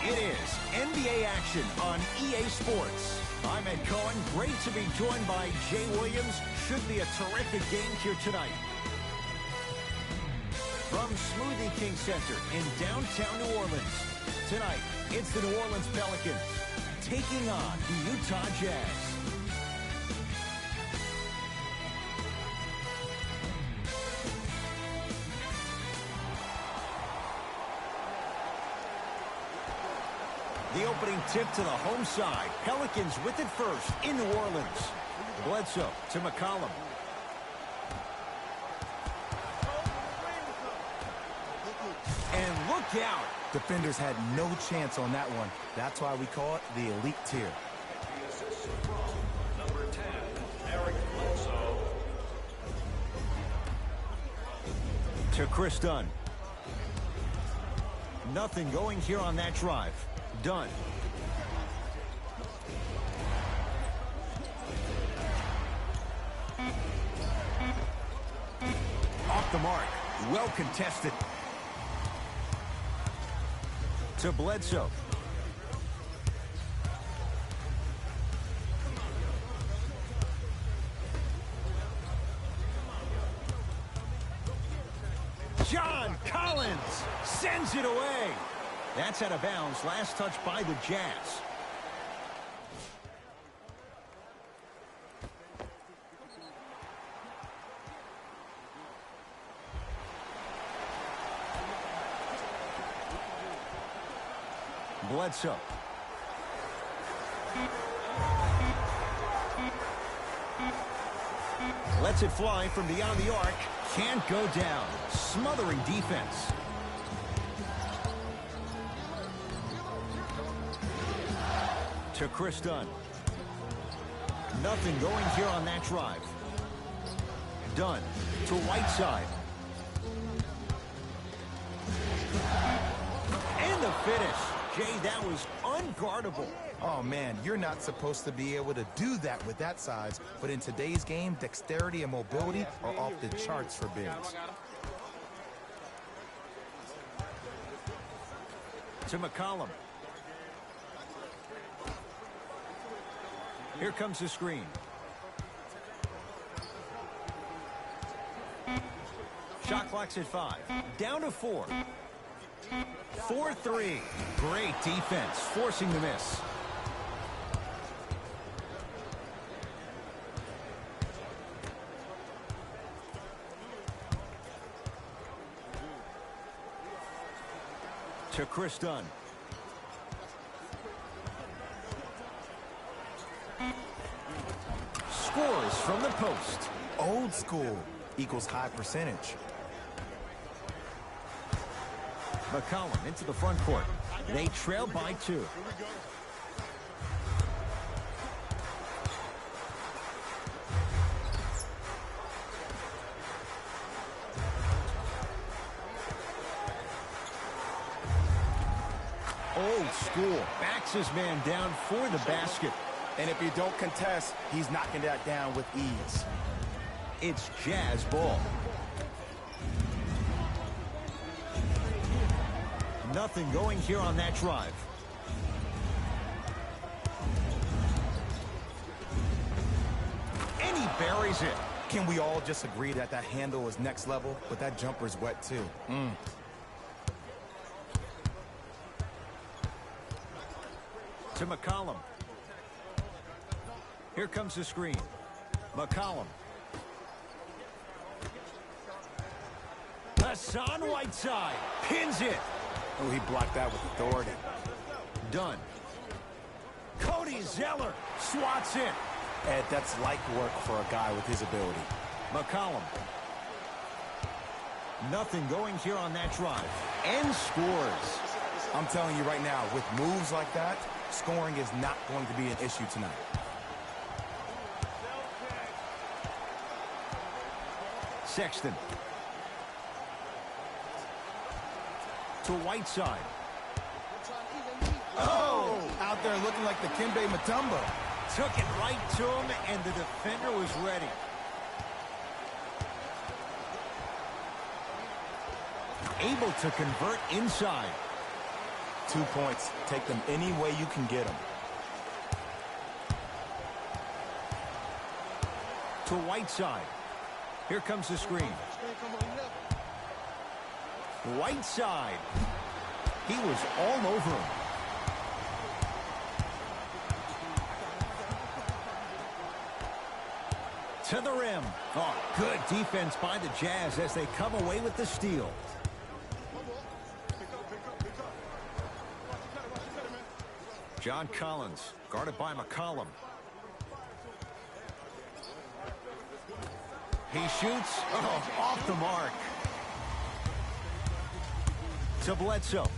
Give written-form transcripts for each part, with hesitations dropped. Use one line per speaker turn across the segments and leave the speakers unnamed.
It is NBA action on EA Sports. I'm Ed Cohen. Great to be joined by Jay Williams. Should be a terrific game here tonight. From Smoothie King Center in downtown New Orleans. Tonight, it's the New Orleans Pelicans taking on the Utah Jazz. The opening tip to the home side. Pelicans with it first in New Orleans. Bledsoe to McCollum. And look out.
Defenders had no chance on that one. That's why we call it the elite tier.
Number 10, Eric Bledsoe.
To Chris Dunn. Nothing going here on that drive. Dunn. Off the mark. Well contested. To Bledsoe. John Collins sends it away. That's out of bounds. Last touch by the Jazz. Bledsoe. Lets it fly from beyond the arc. Can't go down. Smothering defense. To Chris Dunn. Nothing going here on that drive. Dunn to Whiteside. And the finish. Jay, that was unguardable.
Oh, man, you're not supposed to be able to do that with that size. But in today's game, dexterity and mobility are off the charts for bigs.
To McCollum. Here comes the screen. Shot clock's at 5. Down to 4. 4-3. Great defense, forcing the miss. To Chris Dunn. Scores from the post.
Old school equals high percentage.
McCollum into the front court. They trail by 2. Old school. Backs his man down for the basket.
And if you don't contest, he's knocking that down with ease.
It's Jazz ball. Nothing going here on that drive. And he buries it.
Can we all just agree that that handle is next level, but that jumper's wet too?
To McCollum. Here comes the screen. McCollum. Hassan Whiteside pins it.
Oh, he blocked that with authority.
Dunn. Cody Zeller swats it.
Ed, that's light work for a guy with his ability.
McCollum. Nothing going here on that drive. And scores.
I'm telling you right now, with moves like that, scoring is not going to be an issue tonight.
Sexton. To Whiteside.
Oh! Out there looking like the Kimbe Mutombo.
Took it right to him, and the defender was ready. Able to convert inside.
2 points. Take them any way you can get them.
To Whiteside. Here comes the screen. Whiteside. He was all over him. To the rim. Oh, good defense by the Jazz as they come away with the steal. John Collins, guarded by McCollum. He shoots. Oh, off the mark. To Bledsoe.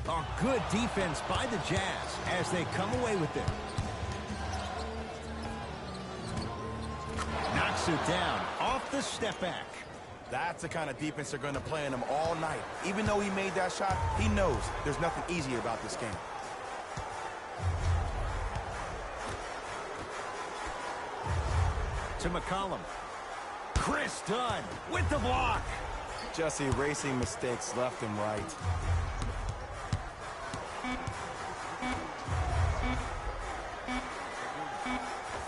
Oh, good defense by the Jazz as they come away with it. Knocks it down off the step back.
That's the kind of defense they're going to play in him all night. Even though he made that shot, he knows there's nothing easy about this game.
To McCollum. Chris Dunn with the block.
Just erasing mistakes left and right.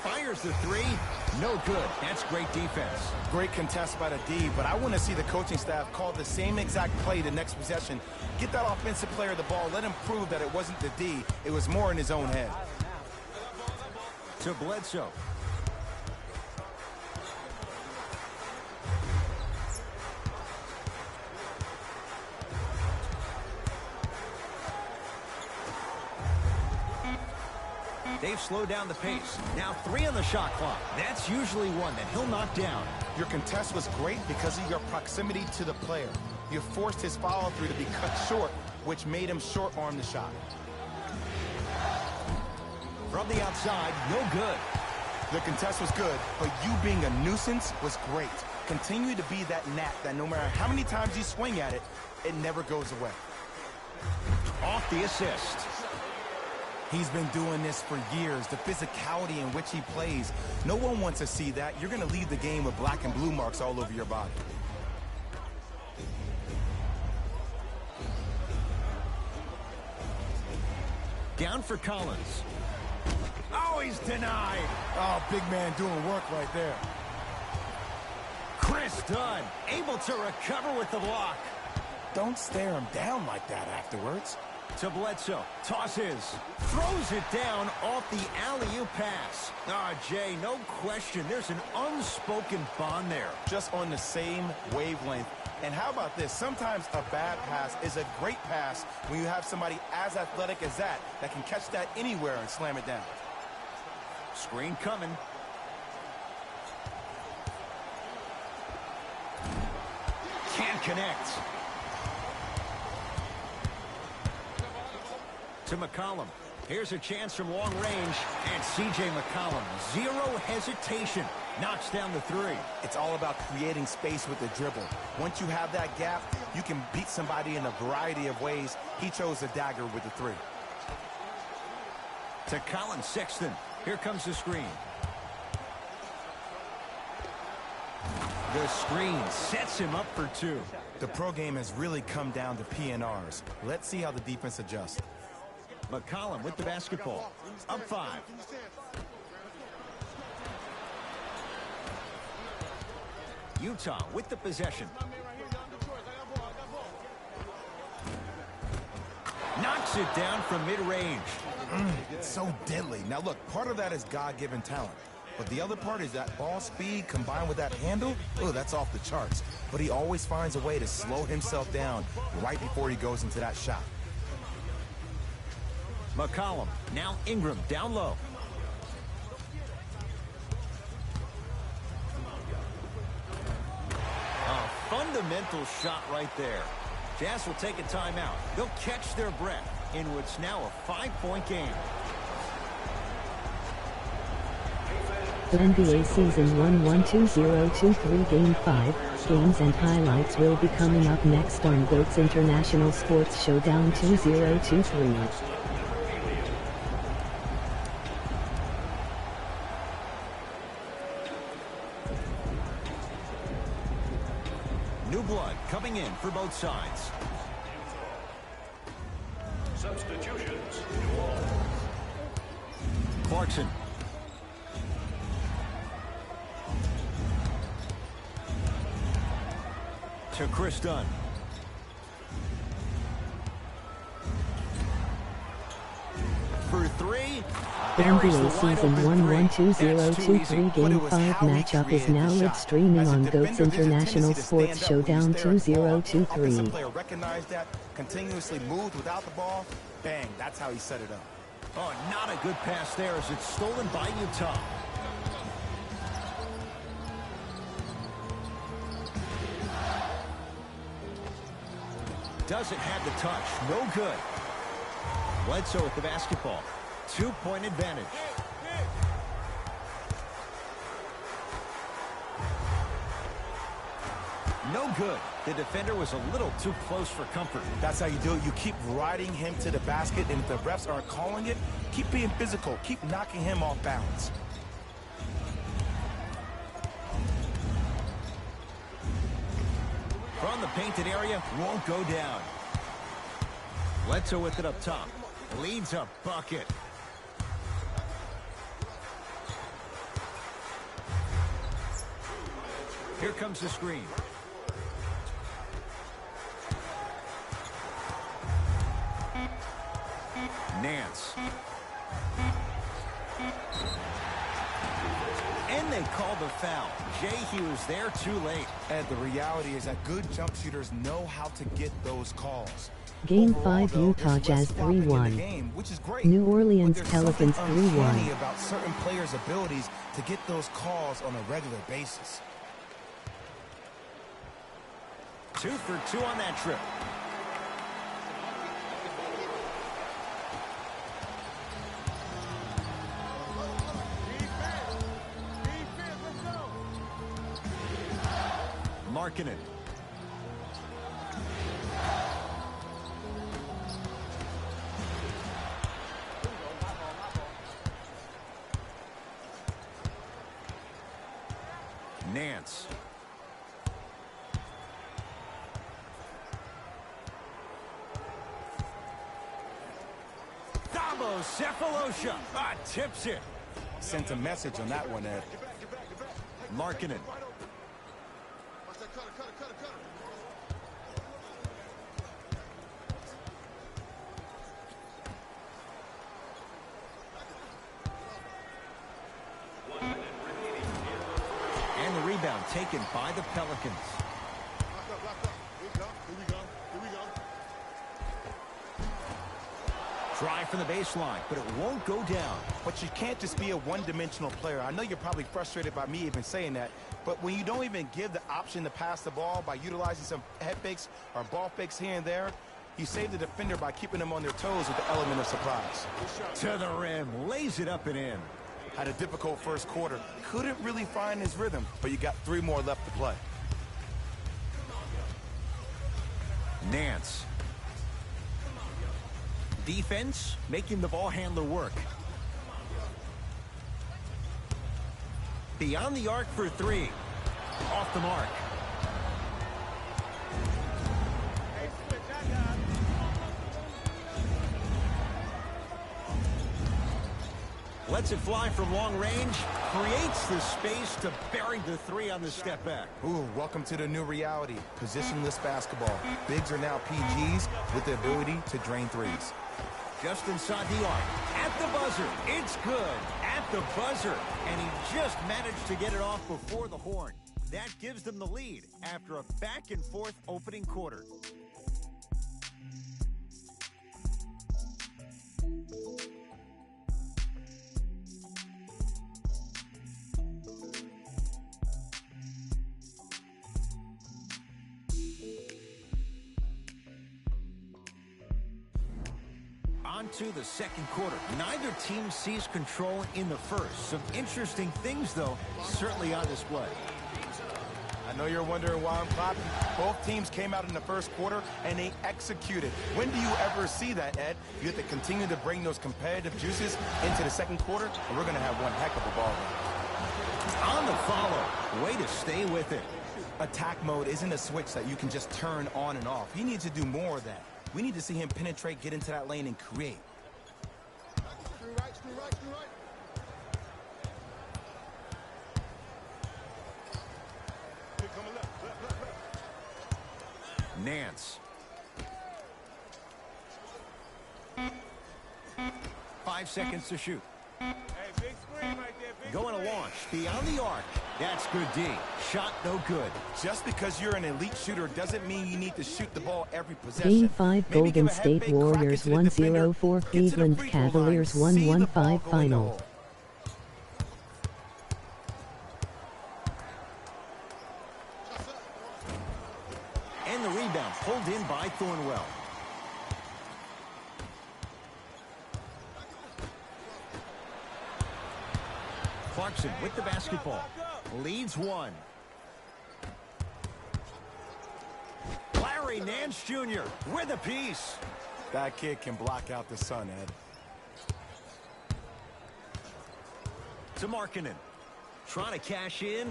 Fires the three. No good. That's great defense.
Great contest by the D, but I want to see the coaching staff call the same exact play the next possession. Get that offensive player the ball. Let him prove that it wasn't the D. It was more in his own head.
To Bledsoe. They've slowed down the pace. Now 3 on the shot clock. That's usually one that he'll knock down.
Your contest was great because of your proximity to the player. You forced his follow-through to be cut short, which made him short-arm the shot.
From the outside, no good.
The contest was good, but you being a nuisance was great. Continue to be that gnat that no matter how many times you swing at it, it never goes away.
Off the assist.
He's been doing this for years, the physicality in which he plays. No one wants to see that. You're going to leave the game with black and blue marks all over your body.
Down for Collins. Oh, he's denied.
Oh, big man doing work right there.
Chris Dunn able to recover with the block.
Don't stare him down like that afterwards.
To Bledsoe, tosses, throws it down off the alley-oop pass. Jay, no question, there's an unspoken bond there.
Just on the same wavelength. And how about this? Sometimes a bad pass is a great pass when you have somebody as athletic as that can catch that anywhere and slam it down.
Screen coming. Can't connect. To McCollum. Here's a chance from long range. And C.J. McCollum, zero hesitation, knocks down the three.
It's all about creating space with the dribble. Once you have that gap, you can beat somebody in a variety of ways. He chose the dagger with the three.
To Colin Sexton. Here comes the screen. The screen sets him up for 2.
The pro game has really come down to PNRs. Let's see how the defense adjusts.
McCollum with the basketball. Up 5. Utah with the possession. Knocks it down from mid-range.
It's so deadly. Now look, part of that is God-given talent. But the other part is that ball speed combined with that handle. Oh, that's off the charts. But he always finds a way to slow himself down right before he goes into that shot.
McCollum, now Ingram down low. A fundamental shot right there. Jazz will take a timeout. They'll catch their breath in what's now a 5-point game.
The NBA Season 1-1-2023 Game 5 games and highlights will be coming up next on GOAT's International Sports Showdown 2023.
New blood coming in for both sides.
Substitutions. New Orleans.
Clarkson. To Chris Dunn. For three.
NBA Season 1-1-2-0-2-3 Game 5 matchup is now live streaming on GOAT's International Sports Showdown 2023.
Player recognized that, continuously moved without the ball. Bang, that's how he set it up.
Oh, not a good pass there as it's stolen by Utah. Doesn't have the touch. No good. Bledsoe with the basketball. 2-point advantage. No good. The defender was a little too close for comfort.
That's how you do it. You keep riding him to the basket, and if the refs aren't calling it, keep being physical. Keep knocking him off balance.
From the painted area, won't go down. Bledsoe with it up top. Leads a bucket. Here comes the screen. Nance. And they call the foul. Jay, he was there too late.
And the reality is that good jump shooters know how to get those calls.
Game
Overall,
5
though,
Utah
there's
Jazz
less flopping in the
3-1.
game, which is great.
New Orleans
But there's
Pelicans
something
3-1.
uncanny about certain players' abilities to get those calls on a regular basis.
2 for 2 on that trip. Marking it. Nance. Thabo Cephalosha. Tips it.
Sent a message on that one, Ed.
Marking it. And the rebound taken by the Pelicans. Try from the baseline, but it won't go down.
But you can't just be a one-dimensional player. I know you're probably frustrated by me even saying that, but when you don't even give the option to pass the ball by utilizing some head fakes or ball fakes here and there, you save the defender by keeping them on their toes with the element of surprise.
To the rim, lays it up and in.
Had a difficult first quarter. Couldn't really find his rhythm, but you got 3 more left to play.
Nance. Defense making the ball handler work. Beyond the arc for 3. Off the mark. Lets it fly from long range. Creates the space to bury the 3 on the step back.
Ooh, welcome to the new reality. Positionless basketball. Bigs are now PGs with the ability to drain threes.
Just inside the arc. At the buzzer. It's good. At the buzzer. And he just managed to get it off before the horn. That gives them the lead after a back-and-forth opening quarter. On to the second quarter. Neither team sees control in the first. Some interesting things, though, certainly on display.
I know you're wondering why I'm clapping. Both teams came out in the first quarter, and they executed. When do you ever see that, Ed? You have to continue to bring those competitive juices into the second quarter, and we're going to have one heck of a ball game.
On the follow, to stay with it.
Attack mode isn't a switch that you can just turn on and off. He needs to do more of that. We need to see him penetrate, get into that lane, and create.
Screw right, screw right, screw right. Here, coming left, left, left, left.
Nance. 5 seconds to shoot.
Hey, big screen right there, big
Going to
screen.
launch. Beyond the arc. That's good D. Shot no good.
Just because you're an elite shooter doesn't mean you need to shoot the ball every possession.
Game 5
Maybe
Golden
give a head
State
fake, crack
Warriors
into the defender,
1-0-4
get to the
Cleveland
free throw line,
Cavaliers
see the ball
1-1-5
go in the
final.
hole.
And the rebound pulled in by Thornwell. Clarkson with the basketball. Leads one. Larry Nance Jr. with a piece.
That kid can block out the sun, Ed.
To Markkanen. Trying to cash in.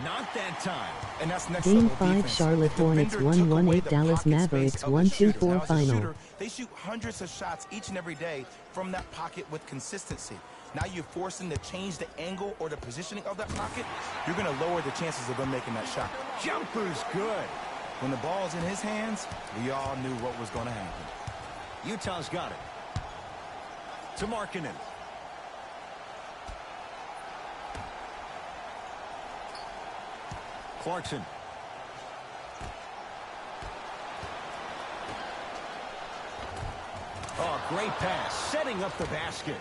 Not that time.
And that's next
Game
level
5
defense.
Charlotte
The
Hornets
defender took away
1-1-8
the
Dallas
pocket
Mavericks
space of the shooter.
1-2-4
Now, as a
final.
shooter, they shoot hundreds of shots each and every day from that pocket with consistency. Now you're forcing to change the angle or the positioning of that pocket. You're going to lower the chances of them making that shot.
Jumper's good.
When the ball's in his hands, we all knew what was going to happen.
Utah's got it. To Markkanen. Clarkson. Oh, great pass. Setting up the basket.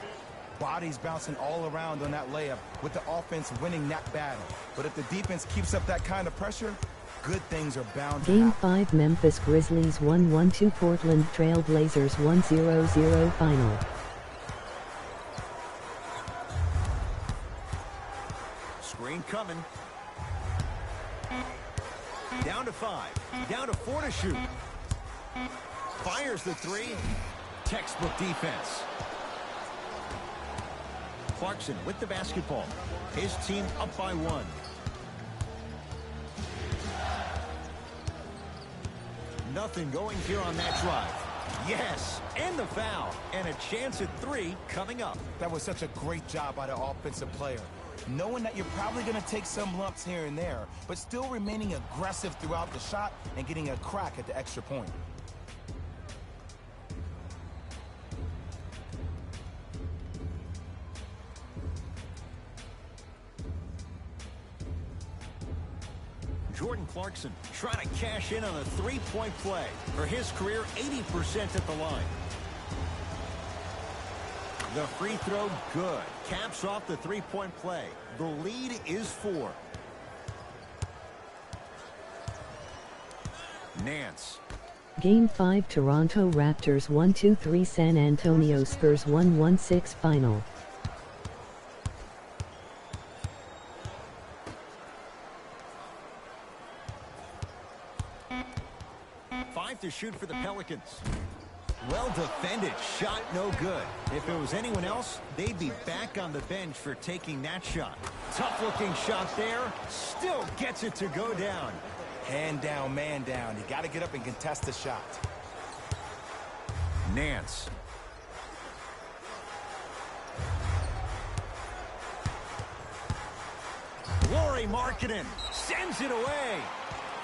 Bodies bouncing all around on that layup with the offense winning that battle. But if the defense keeps up that kind of pressure, good things are bound to
Game
happen.
5 Memphis Grizzlies 1-1-2 Portland Trail Blazers 1-0-0 final.
Screen coming. Down to 5. Down to 4 to shoot. Fires the 3. Textbook defense. Clarkson with the basketball. His team up by 1. Nothing going here on that drive. Yes, and the foul. And a chance at 3 coming up.
That was such a great job by the offensive player. Knowing that you're probably going to take some lumps here and there, but still remaining aggressive throughout the shot and getting a crack at the extra point.
Jordan Clarkson trying to cash in on a three-point play. For his career, 80% at the line. The free throw, good. Caps off the three-point play. The lead is 4. Nance.
Game 5 Toronto Raptors 1-2-3 San Antonio Spurs 1-1-6 final.
To shoot for the Pelicans. Well defended. Shot no good. If it was anyone else, they'd be back on the bench for taking that shot. Tough looking shot there. Still gets it to go down.
Hand down, man down. You got to get up and contest the shot.
Nance. Lauri Markkanen sends it away.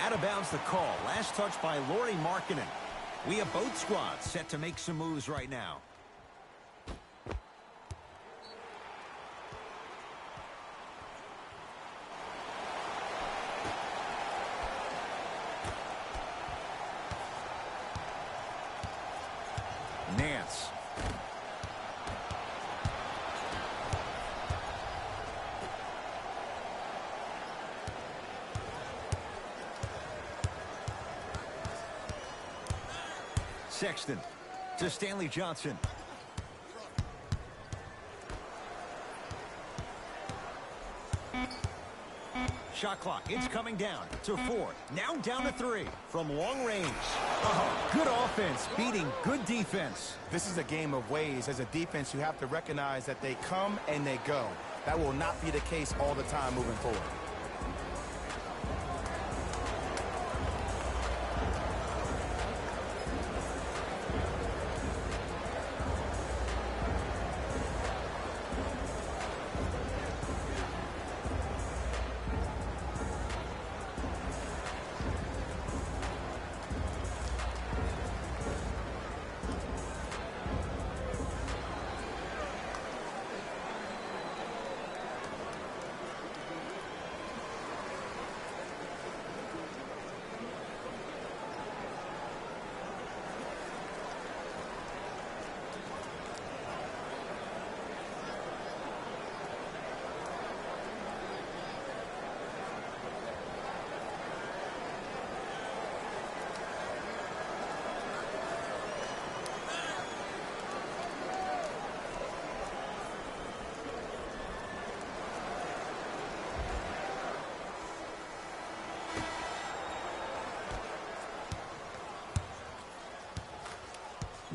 Out of bounds the call. Last touch by Lauri Markkanen. We have both squads set to make some moves right now. Nance. Sexton to Stanley Johnson. Shot clock, it's coming down to 4. Now down to 3 from long range. Oh, good offense beating good defense.
This is a game of ways. As a defense, you have to recognize that they come and they go. That will not be the case all the time moving forward.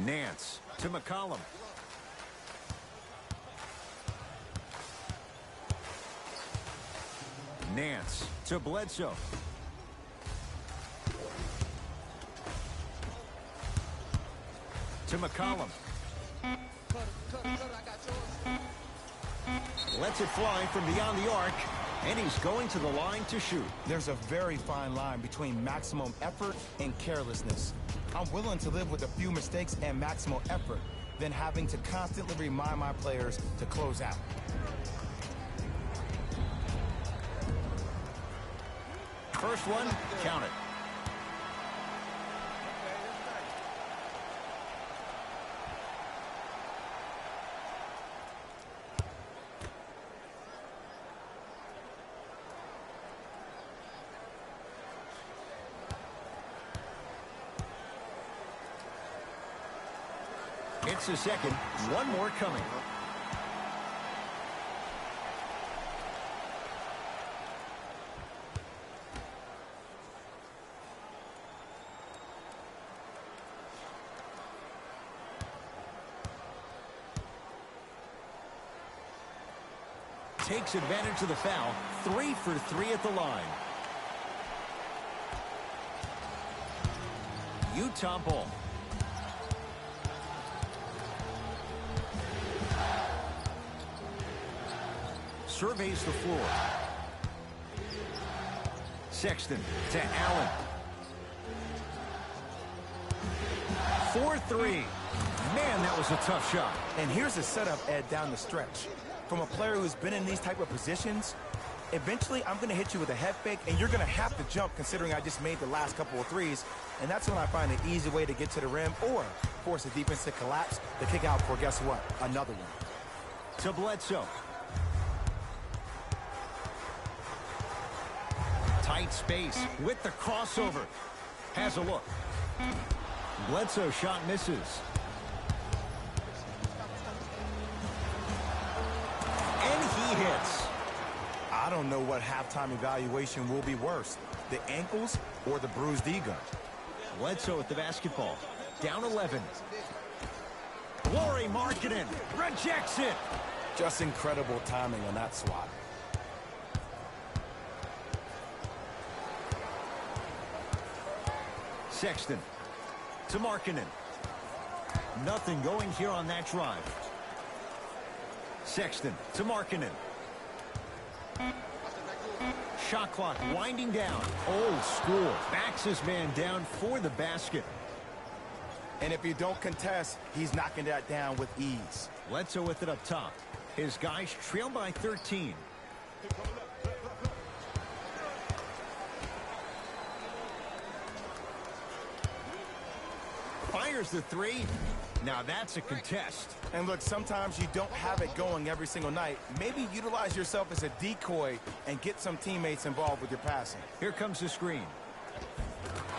Nance to McCollum. Nance to Bledsoe. To McCollum. Lets it fly from beyond the arc, and he's going to the line to shoot.
There's a very fine line between maximum effort and carelessness. I'm willing to live with a few mistakes and maximum effort than having to constantly remind my players to close out.
First one, count it. It's the second. One more coming. Takes advantage of the foul. 3 for 3 at the line. Utah ball. Surveys the floor. Sexton to Allen. 4-3. Man, that was a tough shot.
And here's the setup, Ed, down the stretch. From a player who's been in these type of positions, eventually I'm going to hit you with a head fake, and you're going to have to jump considering I just made the last couple of threes. And that's when I find an easy way to get to the rim or force the defense to collapse to kick out for, guess what, another one.
To Bledsoe. Tight space with the crossover. Has a look. Bledsoe shot misses. And he hits.
I don't know what halftime evaluation will be worse, the ankles or the bruised ego.
Bledsoe with the basketball. Down 11. Lauri Markkanen rejects it.
Just incredible timing on that swat.
Sexton to Markkanen. Nothing going here on that drive. Sexton to Markkanen. Shot clock winding down. Old school. Backs his man down for the basket.
And if you don't contest, he's knocking that down with ease.
Bledsoe with it up top. His guys trail by 13. Fires the three. Now that's a contest.
And look, sometimes you don't have it going every single night. Maybe utilize yourself as a decoy and get some teammates involved with your passing.
Here comes the screen.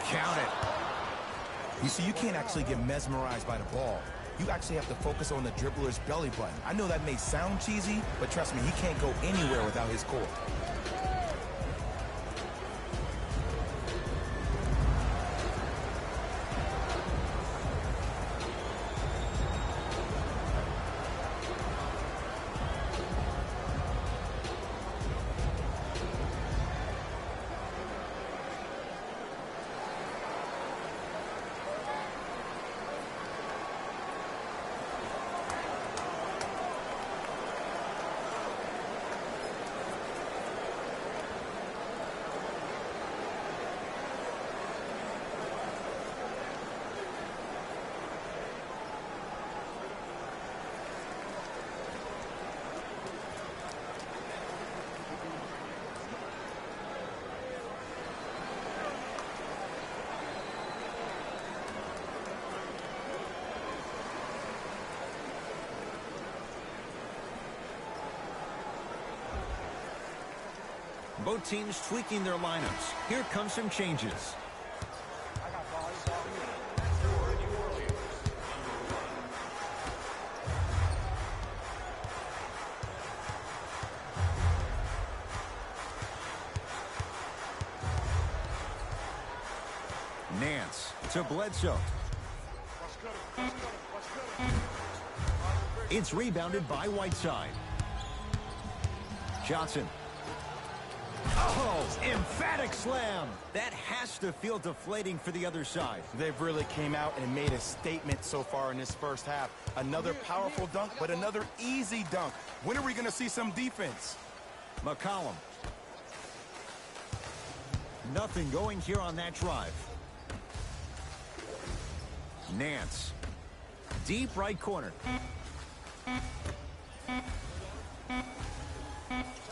Count it.
You see, you can't actually get mesmerized by the ball. You actually have to focus on the dribbler's belly button. I know that may sound cheesy, but trust me, he can't go anywhere without his core.
Both teams tweaking their lineups. Here comes some changes. Nance to Bledsoe. It's rebounded by Whiteside. Johnson. Oh, emphatic slam. That has to feel deflating for the other side.
They've really came out and made a statement so far in this first half. Another powerful dunk, but another easy dunk. When are we going to see some defense?
McCollum. Nothing going here on that drive. Nance. Deep right corner.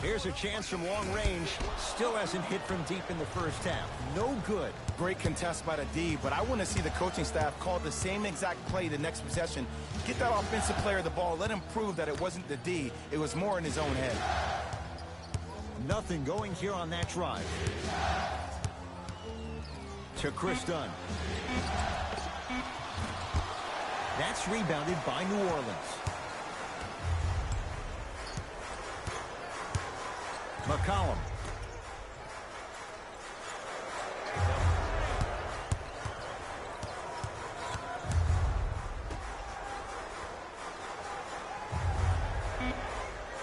Here's a chance from long range. Still hasn't hit from deep in the first half. No good.
Great contest by the D, but I want to see the coaching staff call the same exact play the next possession. Get that offensive player the ball. Let him prove that it wasn't the D. It was more in his own head.
Nothing going here on that drive. To Chris Dunn. That's rebounded by New Orleans. McCollum.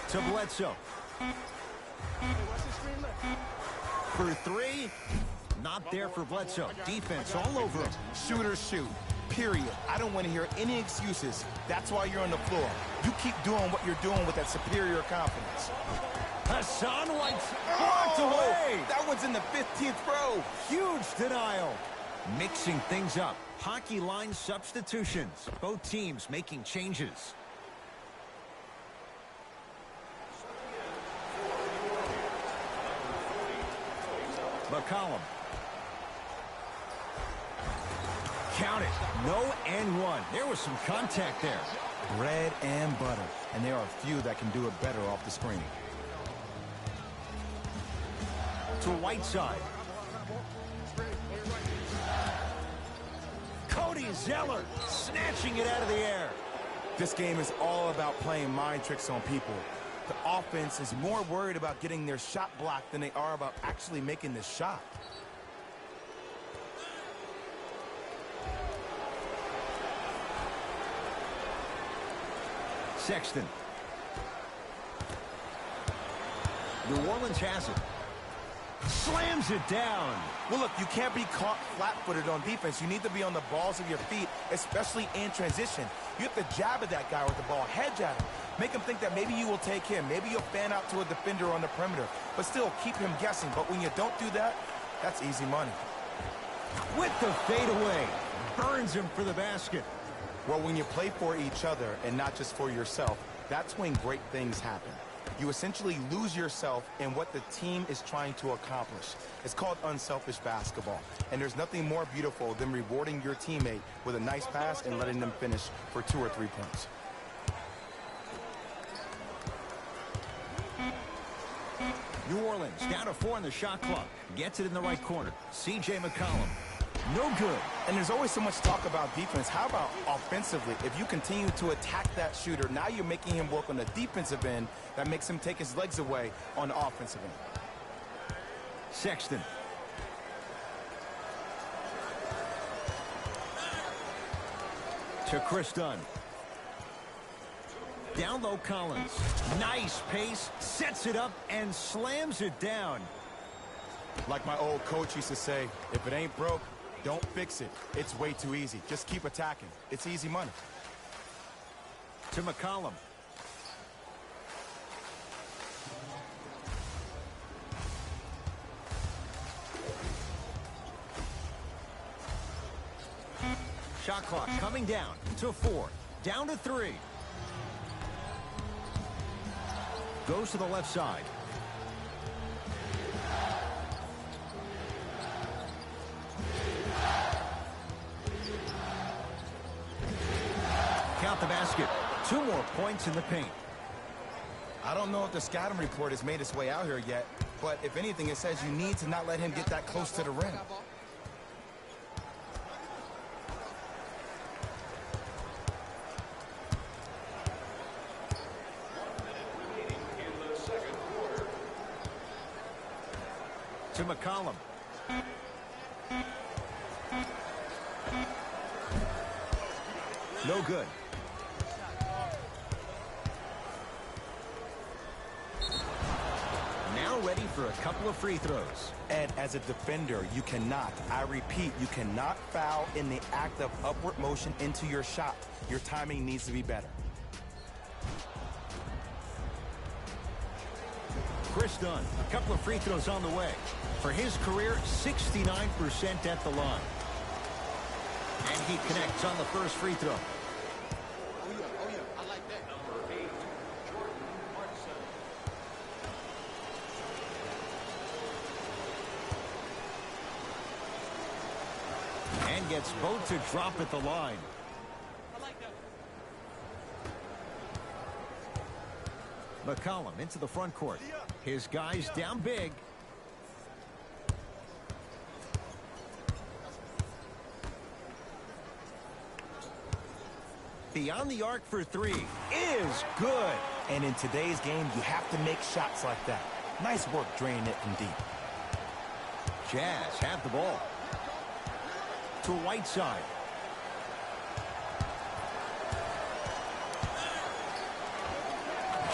To Bledsoe. For three. Not there for Bledsoe. Defense all over him.
Shooters shoot. Period. I don't want to hear any excuses. That's why you're on the floor. You keep doing what you're doing with that superior confidence.
Hassan White's blocked away.
That one's in the 15th row.
Huge denial. Mixing things up. Hockey line substitutions. Both teams making changes. McCollum. Count it. No and one. There was some contact there.
Bread and butter. And there are few that can do it better off the screen.
To Whiteside. Cody Zeller snatching it out of the air.
This game is all about playing mind tricks on people. The offense is more worried about getting their shot blocked than they are about actually making the shot.
Sexton. New Orleans has it. Slams it down.
Well, look, you can't be caught flat-footed on defense. You need to be on the balls of your feet, especially in transition. You have to jab at that guy with the ball, head jab him. Make him think that maybe you will take him. Maybe you'll fan out to a defender on the perimeter. But still, keep him guessing. But when you don't do that, that's easy money.
With the fadeaway. Burns him for the basket.
Well, when you play for each other and not just for yourself, that's when great things happen. You essentially lose yourself in what the team is trying to accomplish. It's called unselfish basketball. And there's nothing more beautiful than rewarding your teammate with a nice pass and letting them finish for 2 or 3 points.
New Orleans down to 4 in the shot clock. Gets it in the right corner. C.J. McCollum. No good.
And there's always so much talk about defense. How about offensively? If you continue to attack that shooter, now you're making him work on the defensive end. That makes him take his legs away on the offensive end.
Sexton. To Chris Dunn. Down low Collins. Nice pace. Sets it up and slams it down.
Like my old coach used to say, if it ain't broke, don't fix it. It's way too easy. Just keep attacking. It's easy money.
To McCollum. Shot clock coming down to 4. Down to 3. Goes to the left side. Count the basket. 2 more points in the paint.
I don't know if the scouting report has made its way out here yet, but if anything, it says you need to not let him get that close to the rim.
To McCollum. No good. Now ready for a couple of free throws.
And as a defender, you cannot, I repeat, you cannot foul in the act of upward motion into your shot. Your timing needs to be better.
Chris Dunn, a couple of free throws on the way. For his career, 69% at the line. And he connects on the first free throw.
Oh, yeah, I like that.
Number 8, Jordan Clarkson.
And gets both to drop at the line.
I like that.
McCollum into the front court. His guys down big. Beyond the arc for three is good.
And in today's game, you have to make shots like that. Nice work draining it from deep.
Jazz have the ball. To Whiteside.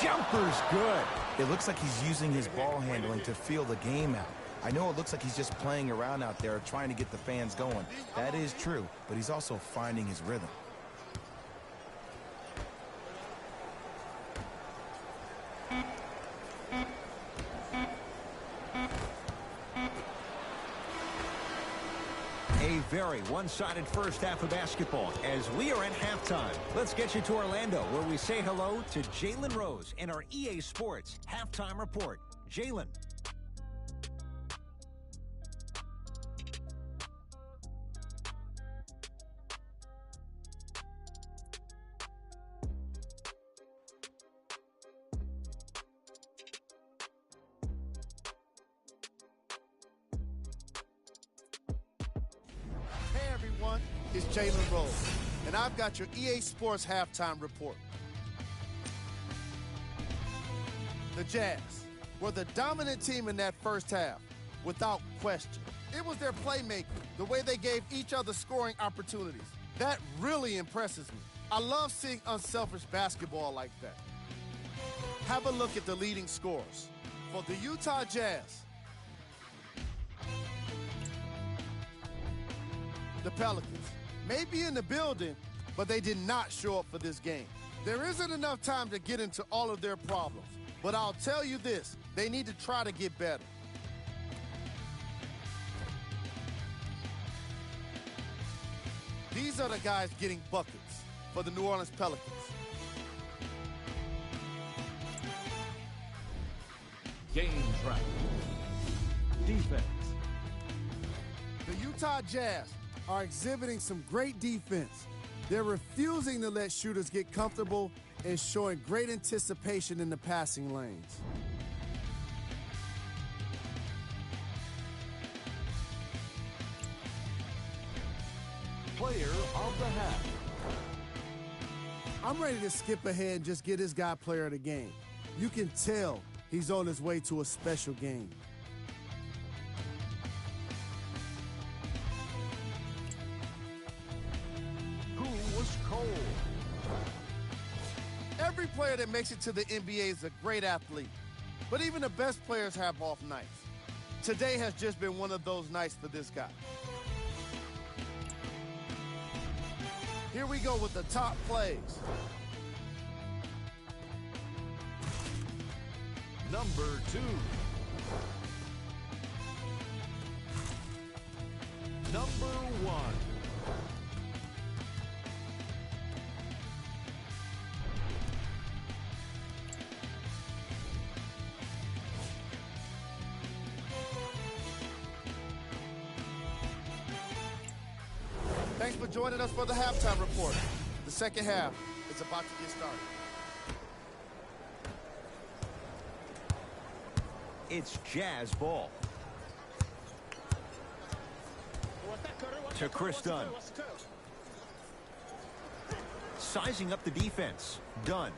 Jumper's good.
It looks like he's using his ball handling to feel the game out. I know it looks like he's just playing around out there trying to get the fans going. That is true, but he's also finding his rhythm.
A very one-sided first half of basketball as we are at halftime. Let's get you to Orlando, where we say hello to Jalen Rose in our EA Sports Halftime Report. Jalen.
Hey everyone, it's Jalen Rose, and I've got your EA Sports Halftime Report. The Jazz were the dominant team in that first half, without question. It was their playmaking, the way they gave each other scoring opportunities. That really impresses me. I love seeing unselfish basketball like that. Have a look at the leading scorers. For the Utah Jazz, the Pelicans may be in the building, but they did not show up for this game. There isn't enough time to get into all of their problems, but I'll tell you this, they need to try to get better. These are the guys getting buckets for the New Orleans Pelicans.
Game track. Defense.
The Utah Jazz are exhibiting some great defense. They're refusing to let shooters get comfortable and showing great anticipation in the passing lanes.
Player of the half.
I'm ready to skip ahead and just get this guy player of the game. You can tell he's on his way to a special game.
Who was cold?
Every player that makes it to the NBA is a great athlete, but even the best players have off nights. Today has just been one of those nights for this guy. Here we go with the top plays.
Number 2. Number 1.
Thanks for joining us for the halftime report. The second half is about to get started.
It's Jazz ball. To Chris Dunn. Sizing up the defense. Dunn.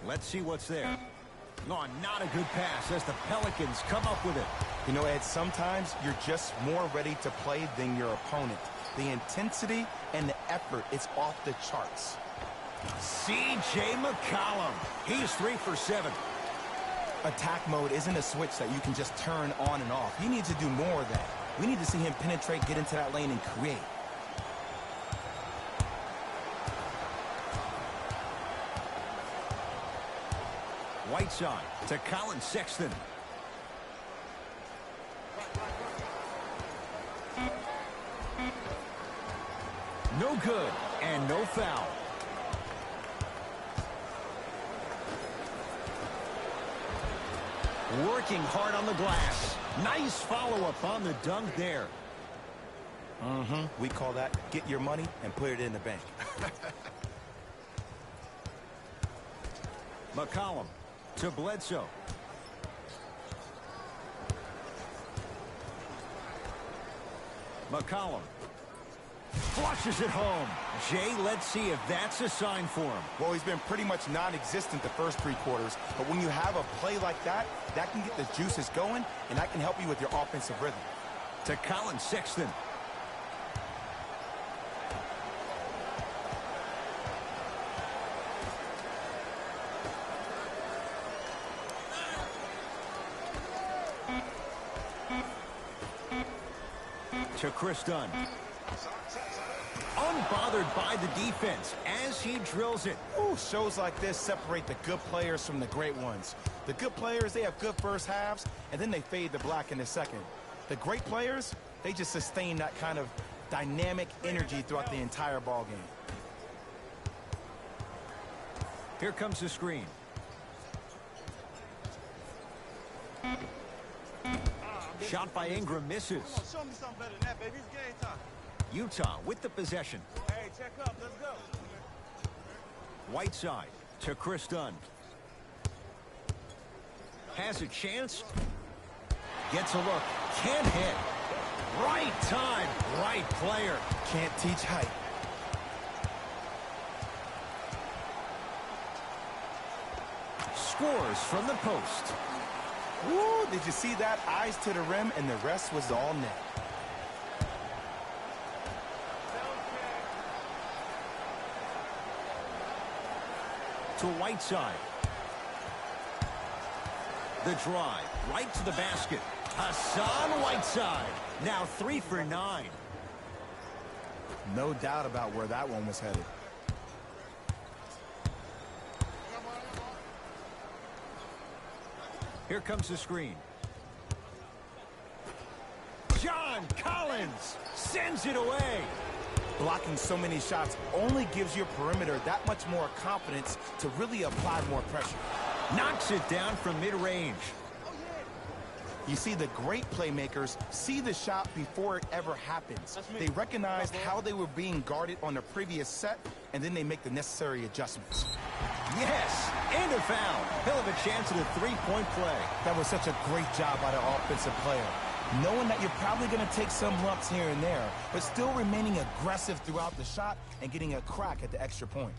Let's see what's there. Oh, not a good pass as the Pelicans come up with it.
You know, Ed, sometimes you're just more ready to play than your opponent. The intensity and the effort is off the charts.
C.J. McCollum. He's 3 for 7.
Attack mode isn't a switch that you can just turn on and off. He needs to do more of that. We need to see him penetrate, get into that lane, and create.
Whiteside to Colin Sexton. No good, and no foul. Working hard on the glass. Nice follow-up on the dunk there.
We call that get your money and put it in the bank.
McCollum to Bledsoe. McCollum flushes it home. Jay, let's see if that's a sign for him.
Well, he's been pretty much non-existent the first 3 quarters, but when you have a play like that, that can get the juices going, and that can help you with your offensive rhythm.
To Colin Sexton. To Chris Dunn. Unbothered by the defense as he drills it.
Ooh, shows like this separate the good players from the great ones. The good players, they have good first halves, and then they fade to black in the second. The great players, they just sustain that kind of dynamic energy throughout the entire ball game.
Here comes the screen. Shot by Ingram misses.
Show me something better than that, baby. It's game time.
Utah with the possession.
Hey, check up. Let's go.
Whiteside to Chris Dunn. Has a chance. Gets a look. Can't hit. Right time. Right player.
Can't teach height.
Scores from the post.
Woo, did you see that? Eyes to the rim, and the rest was all net.
To Whiteside. The drive. Right to the basket. Hassan Whiteside. Now 3 for 9.
No doubt about where that one was headed.
Here comes the screen. John Collins sends it away.
Blocking so many shots only gives your perimeter that much more confidence to really apply more pressure.
Knocks it down from mid-range.
You see, the great playmakers see the shot before it ever happens. They recognized how they were being guarded on the previous set, and then they make the necessary adjustments.
Yes, and a foul. He'll have a chance at a 3-point play.
That was such a great job by the offensive player. Knowing that you're probably going to take some lumps here and there, but still remaining aggressive throughout the shot and getting a crack at the extra point.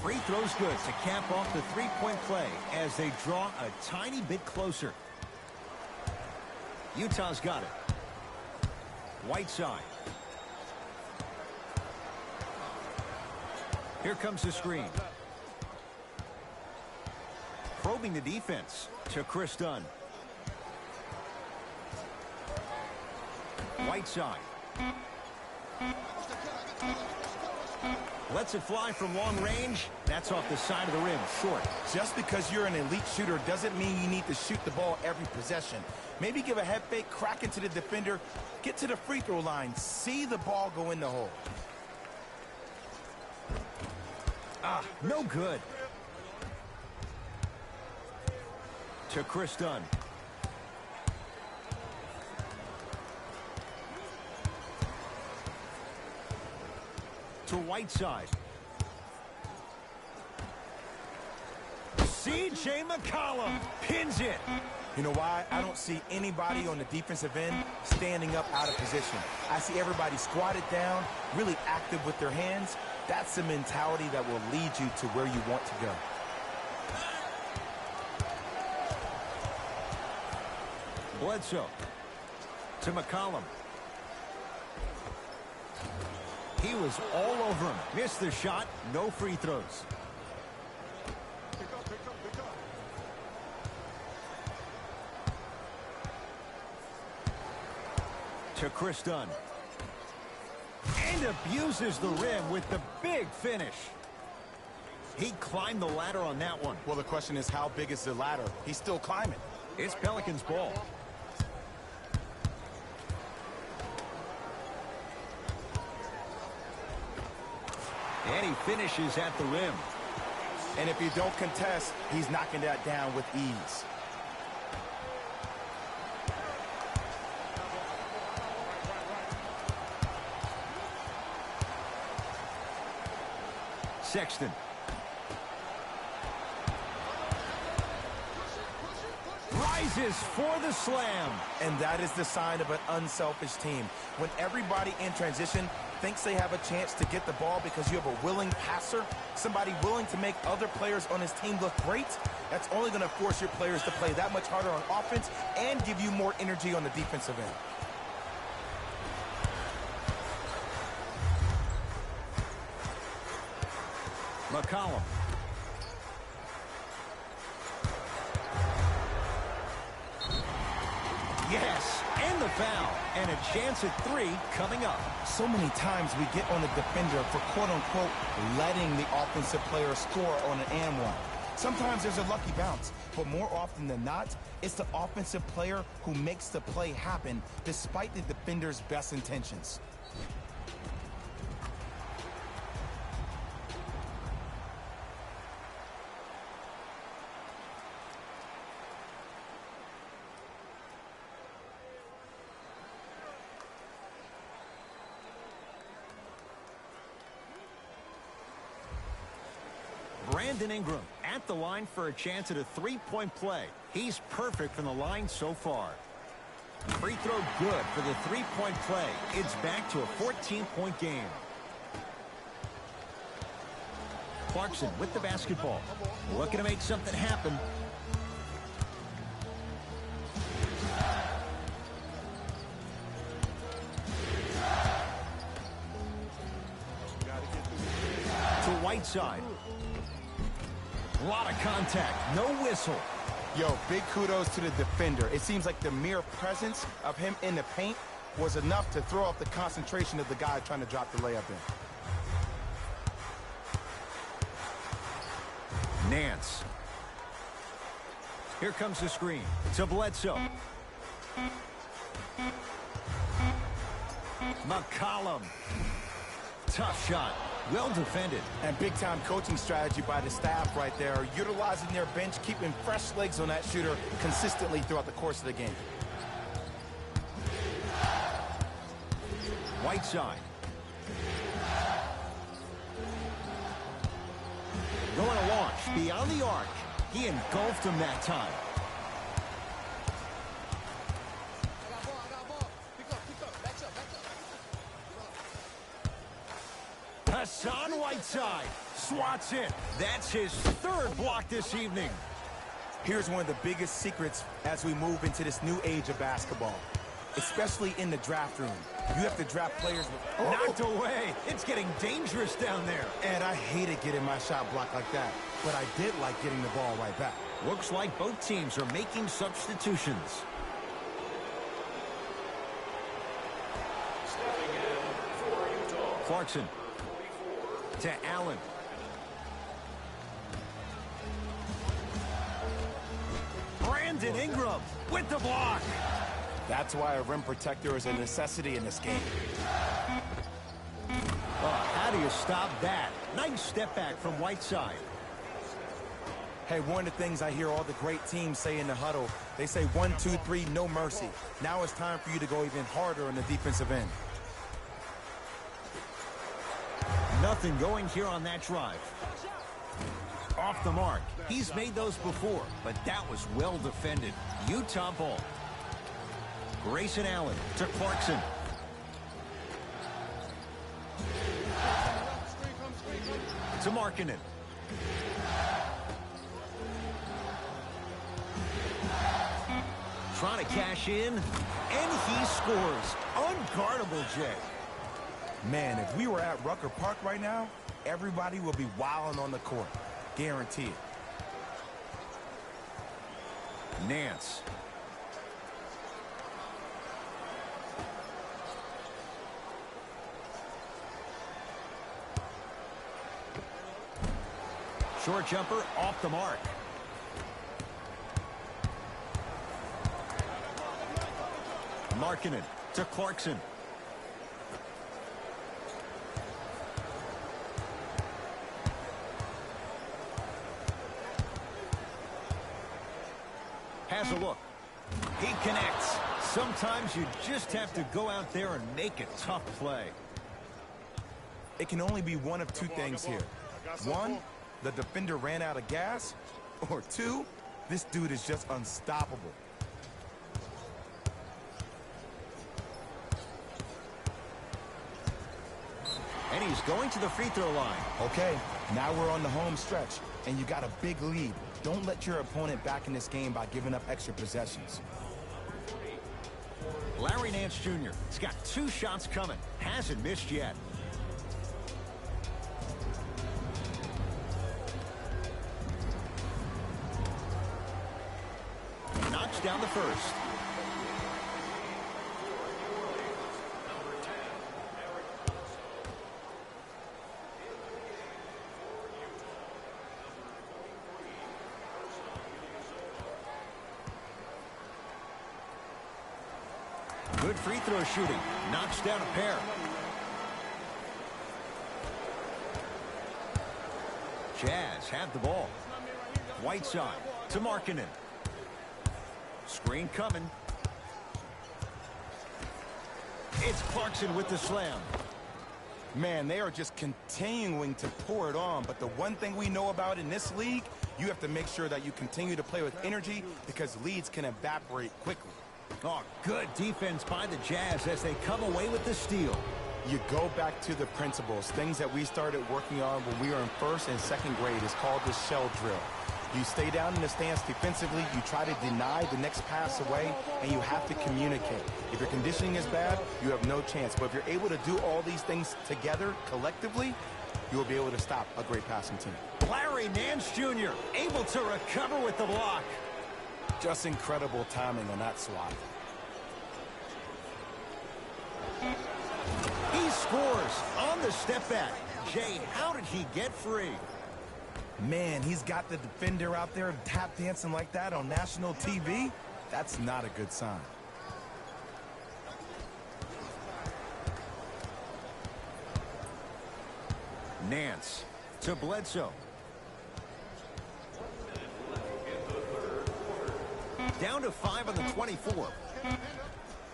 Free throw's good to cap off the 3-point play as they draw a tiny bit closer. Utah's got it. Whiteside. Here comes the screen. Probing the defense to Chris Dunn. Whiteside. Lets it fly from long range. That's off the side of the rim, short.
Just because you're an elite shooter doesn't mean you need to shoot the ball every possession. Maybe give a head fake, crack into the defender, get to the free throw line, see the ball go in the hole.
No good. To Chris Dunn. to Whiteside. C.J. McCollum pins it.
You know why? I don't see anybody on the defensive end standing up out of position. I see everybody squatted down, really active with their hands. That's the mentality that will lead you to where you want to go.
Bledsoe to McCollum. He was all over him. Missed the shot. No free throws. To Chris Dunn. And abuses the rim with the big finish. He climbed the ladder on that one.
Well, the question is, how big is the ladder? He's still climbing.
It's Pelicans ball. And he finishes at the rim.
And if you don't contest, he's knocking that down with ease.
Sexton. Rises for the slam.
And that is the sign of an unselfish team. When everybody in transition thinks they have a chance to get the ball because you have a willing passer, somebody willing to make other players on his team look great, that's only going to force your players to play that much harder on offense and give you more energy on the defensive end.
McCollum. Yes, and the foul. And a chance at three coming up.
So many times we get on the defender for quote-unquote letting the offensive player score on an and one. Sometimes there's a lucky bounce, but more often than not, it's the offensive player who makes the play happen despite the defender's best intentions.
Brandon Ingram at the line for a chance at a three-point play. He's perfect from the line so far. Free throw good for the three-point play. It's back to a 14-point game. Clarkson with the basketball. Looking to make something happen. To Whiteside. A lot of contact, no whistle.
Yo, big kudos to the defender. It seems like the mere presence of him in the paint was enough to throw off the concentration of the guy trying to drop the layup in.
Nance. Here comes the screen to Bledsoe. McCollum. Tough shot. Well defended.
And big-time coaching strategy by the staff right there, utilizing their bench, keeping fresh legs on that shooter consistently throughout the course of the game.
Whiteside. Going to launch beyond the arc. He engulfed him that time. Hassan Whiteside swats it. That's his third block this evening.
Here's one of the biggest secrets as we move into this new age of basketball, especially in the draft room. You have to draft players with...
Knocked away. It's getting dangerous down there.
And I hated getting my shot blocked like that, but I did like getting the ball right back.
Looks like both teams are making substitutions. Clarkson. To Allen. Brandon Ingram with the block.
That's why a rim protector is a necessity in this game.
How do you stop that? Nice step back from Whiteside.
Hey, one of the things I hear all the great teams say in the huddle, they say 1, 2, 3, no mercy. Now it's time for you to go even harder on the defensive end.
Nothing going here on that drive. Off the mark. He's made those before, but that was well defended. Utah ball. Grayson Allen to Clarkson. To Markkanen. Trying to cash in, and he scores. Unguardable, Jay.
Man, if we were at Rucker Park right now, everybody will be wilding on the court. Guaranteed.
Nance. Short jumper off the mark. Markkanen to Clarkson. Has a look. He connects. Sometimes you just have to go out there and make a tough play.
It can only be one of two things here. One, the defender ran out of gas. Or two, this dude is just unstoppable.
And he's going to the free throw line.
Okay, now we're on the home stretch, and you got a big lead. Don't let your opponent back in this game by giving up extra possessions.
Larry Nance Jr. has got 2 shots coming. Hasn't missed yet. Knocks down the first. Good free throw shooting. Knocks down a pair. Jazz have the ball. Whiteside to Markkanen. Screen coming. It's Clarkson with the slam.
Man, they are just continuing to pour it on. But the one thing we know about in this league, you have to make sure that you continue to play with energy because leads can evaporate quickly.
Oh, good defense by the Jazz as they come away with the steal.
You go back to the principles, things that we started working on when we were in 1st and 2nd grade. It's called the shell drill. You stay down in the stance defensively, you try to deny the next pass away, and you have to communicate. If your conditioning is bad, you have no chance. But if you're able to do all these things together, collectively, you will be able to stop a great passing team.
Larry Nance Jr. able to recover with the block.
Just incredible timing on that swat.
He scores on the step back. Jay, how did he get free?
Man, he's got the defender out there tap dancing like that on national TV. That's not a good sign.
Nance to Bledsoe. Down to 5 on the 24.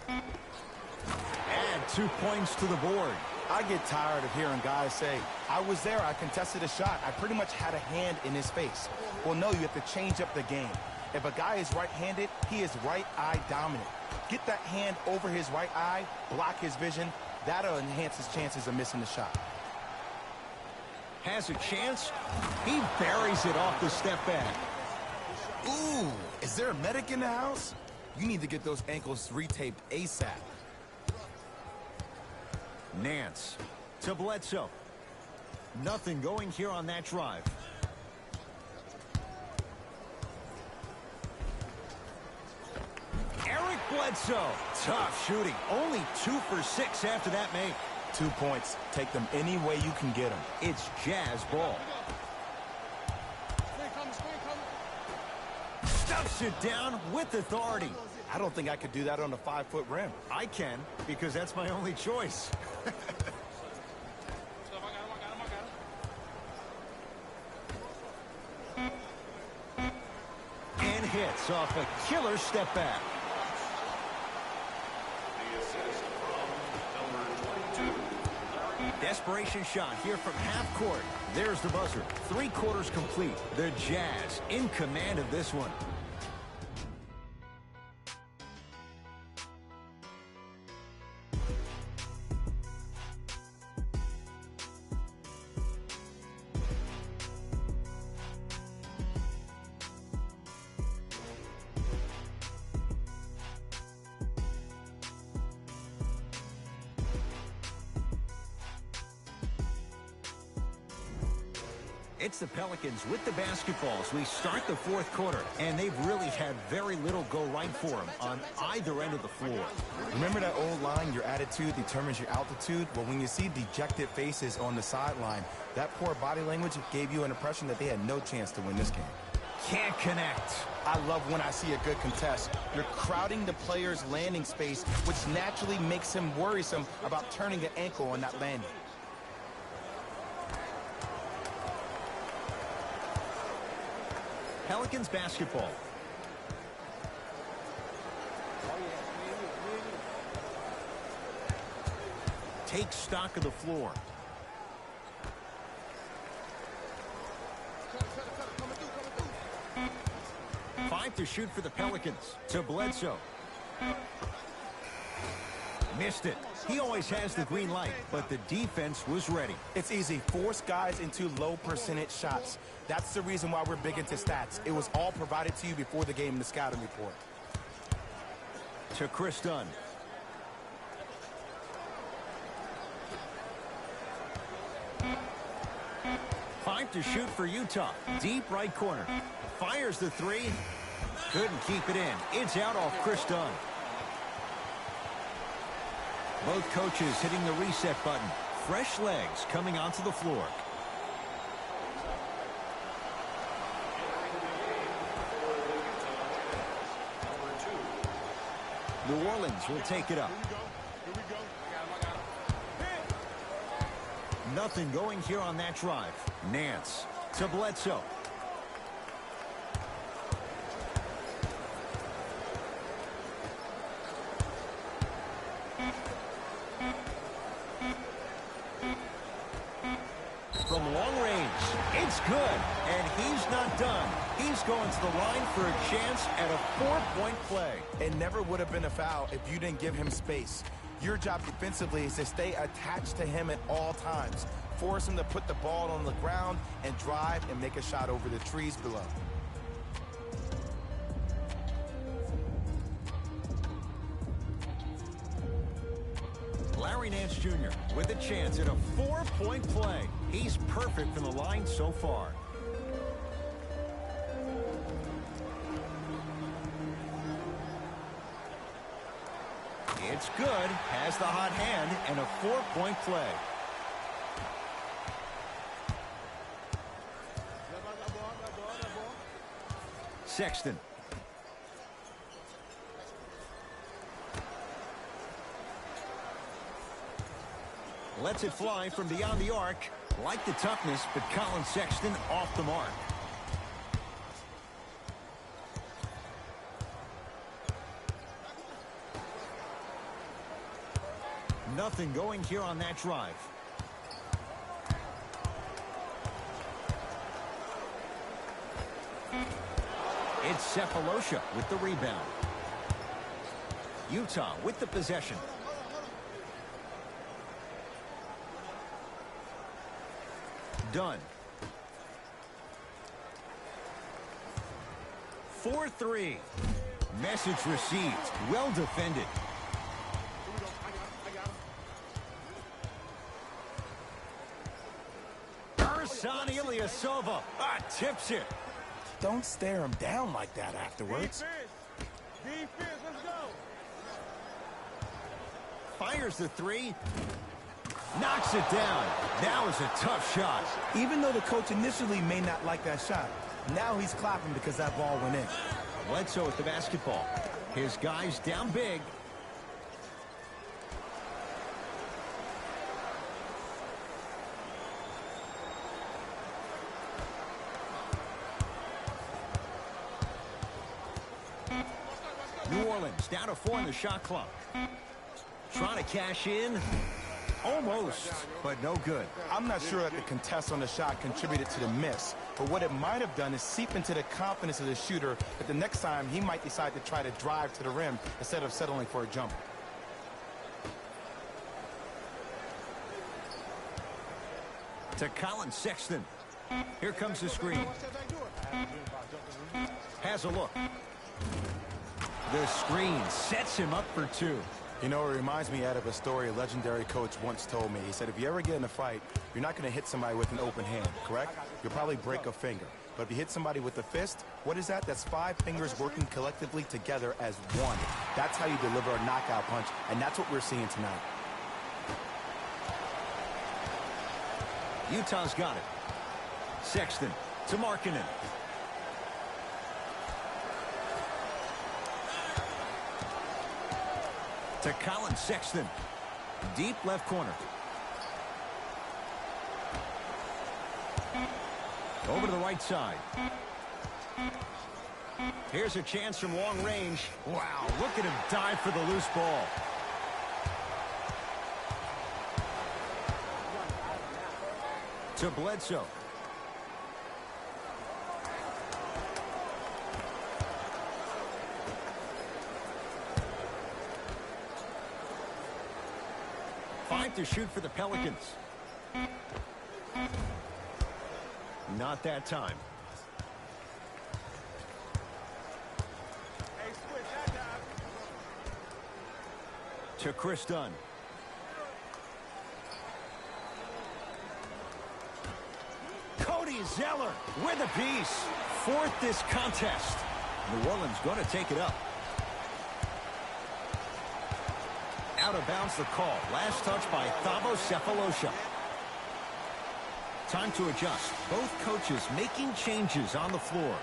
Add 2 points to the board.
I get tired of hearing guys say, I was there, I contested a shot, I pretty much had a hand in his face. Well, no, you have to change up the game. If a guy is right-handed, he is right eye dominant. Get that hand over his right eye, block his vision. That'll enhance his chances of missing the shot.
Has a chance. He buries it off the step back.
Ooh, is there a medic in the house? You need to get those ankles retaped ASAP.
Nance to Bledsoe. Nothing going here on that drive. Eric Bledsoe. Tough shooting. Only 2 for 6 after that make.
2 points. Take them any way you can get them.
It's Jazz ball. Stuffs it down with authority.
I don't think I could do that on a 5-foot rim.
I can, because that's my only choice. And hits off a killer step back. Desperation shot here from half court. There's the buzzer. 3 quarters complete. The Jazz in command of this one. It's the Pelicans with the basketballs. We start the 4th quarter, and they've really had very little go right for them on either end of the floor.
Remember that old line, your attitude determines your altitude? Well, when you see dejected faces on the sideline, that poor body language gave you an impression that they had no chance to win this game.
Can't connect.
I love when I see a good contest. You're crowding the player's landing space, which naturally makes him worrisome about turning an ankle on that landing.
Pelicans basketball. Take stock of the floor. Five to shoot for the Pelicans. To Bledsoe. Missed it. He always has the green light, but the defense was ready.
It's easy. Force guys into low percentage shots. That's the reason why we're big into stats. It was all provided to you before the game in the scouting report.
To Chris Dunn. Five to shoot for Utah. Deep right corner. Fires the 3. Couldn't keep it in. It's out off Chris Dunn. Both coaches hitting the reset button. Fresh legs coming onto the floor. New Orleans will take it up. Nothing going here on that drive. Nance to Bledsoe. From long range, it's good, and he's not done. He's going to the line for a chance at a 4-point play.
It never would have been a foul if you didn't give him space. Your job defensively is to stay attached to him at all times. Force him to put the ball on the ground and drive and make a shot over the trees below.
Larry Nance Jr. with a chance at a 4-point play. He's perfect from the line so far. It's good. Has the hot hand and a 4-point play. Sexton. Lets it fly from beyond the arc. Like the toughness, but Colin Sexton off the mark. Nothing going here on that drive. It's Cephalosha with the rebound. Utah with the possession. Done. 4-3. Message received. Well defended. Ersan Ilyasova tips it.
Don't stare him down like that afterwards.
Defense, let's go.
Fires the 3. Knocks it down. That was a tough shot.
Even though the coach initially may not like that shot, now he's clapping because that ball went in.
Bledsoe with the basketball. His guys down big. New Orleans down to 4 in the shot clock. Trying to cash in. Almost, but no good.
I'm not sure that the contest on the shot contributed to the miss, but what it might have done is seep into the confidence of the shooter that the next time he might decide to try to drive to the rim instead of settling for a jump.
To Colin Sexton. Here comes the screen. Has a look. The screen sets him up for two.
You know, it reminds me of a story a legendary coach once told me. He said, if you ever get in a fight, you're not going to hit somebody with an open hand, correct? You'll probably break a finger. But if you hit somebody with a fist, what is that? That's 5 fingers working collectively together as one. That's how you deliver a knockout punch, and that's what we're seeing tonight.
Utah's got it. Sexton to Markkanen. To Colin Sexton. Deep left corner. Over to the right side. Here's a chance from long range. Wow, look at him dive for the loose ball. To Bledsoe. Five to shoot for the Pelicans. Not that time.
Hey, switch that time.
To Chris Dunn. Cody Zeller with a piece. Fourth this contest. New Orleans going to take it up. Out of bounds the call. Last touch by Thabo Sefolosha. Time to adjust. Both coaches making changes on the floor.